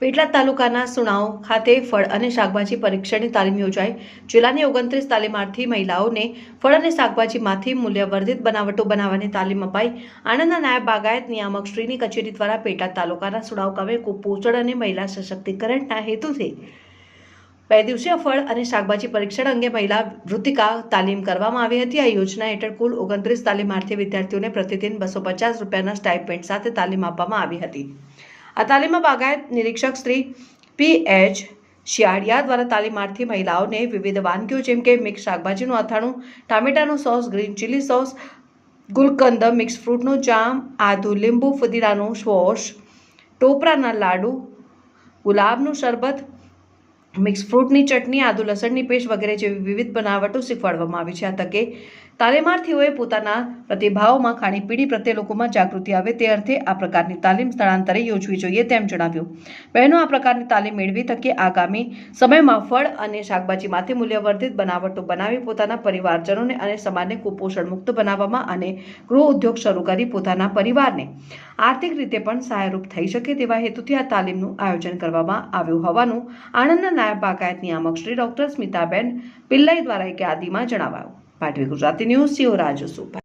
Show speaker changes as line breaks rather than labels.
પેટલાદ તાલુકાના સુણાવ ખાતે ફળ અને શાકભાજી પરીક્ષણની તાલીમ યોજાઈ। જિલ્લાની 29 તાલીમાર્થી મહિલાઓને ફળ અને શાકભાજીમાંથી મૂલ્યવર્ધિત બનાવટો બનાવવાની તાલીમ અપાઈ। આણંદના નાયબ બાગાયત નિયામક શ્રીની કચેરી દ્વારા પેટલાદ તાલુકાના સુણાવ ગામે કુપોષણ અને મહિલા સશક્તિકરણના હેતુથી 2 દિવસીય ફળ અને શાકભાજી પરીક્ષણ અંગે મહિલા વૃત્તિકા તાલીમ કરવામાં આવી હતી। આ યોજના હેઠળ કુલ 29 તાલીમાર્થી વિદ્યાર્થીઓને પ્રતિદિન 250 રૂપિયાના સ્ટાઇપેન્ડ સાથે તાલીમ આપવામાં આવી હતી। આ તાલીમમાં બાગાયત નિરીક્ષક શ્રી P.H. શિયાળિયા દ્વારા તાલીમાર્થી મહિલાઓને વિવિધ વાનગીઓ જેમ કે મિક્સ શાકભાજીનું અથાણું, ટામેટાનો સોસ, ગ્રીન ચીલી સોસ, ગુલકંદ, મિક્સ ફ્રૂટનો જામ, આદુ લીંબુ ફુદીનાનું સ્વોશ, ટોપરાના લાડુ, ગુલાબનું શરબત, મિક્સ ફ્રૂટની ચટણી, આદુ લસણની પેસ્ટ વગેરે જેવી વિવિધ બનાવટો શીખવાડવામાં આવી છે। આ તકે તાલીમાર્થીઓએ પોતાના પ્રતિભાવોમાં ખાણીપીણી પ્રત્યે લોકોમાં જાગૃતિ આવે તે અર્થે આ પ્રકારની તાલીમ સ્થળાંતરે યોજવી જોઈએ તેમ જણાવ્યું। બહેનો આ પ્રકારની તાલીમ મેળવી તકે આગામી સમયમાં ફળ અને શાકભાજીમાંથી મૂલ્યવર્ધિત બનાવટો બનાવી પોતાના પરિવારજનોને અને સમાજને કુપોષણ મુક્ત બનાવવામાં અને ગૃહ ઉદ્યોગ શરૂ કરી પોતાના પરિવારને આર્થિક રીતે પણ સહાયરૂપ થઈ શકે તેવા હેતુથી આ તાલીમનું આયોજન કરવામાં આવ્યું હોવાનું આણંદના નાયબ બાગાયત નિયામક શ્રી ડોક્ટર સ્મિતાબેન પિલ્લાઈ દ્વારા એક યાદીમાં જણાવાયું। પાટવી ગુજરાતી ન્યૂઝ સિયોરાજ સુપર।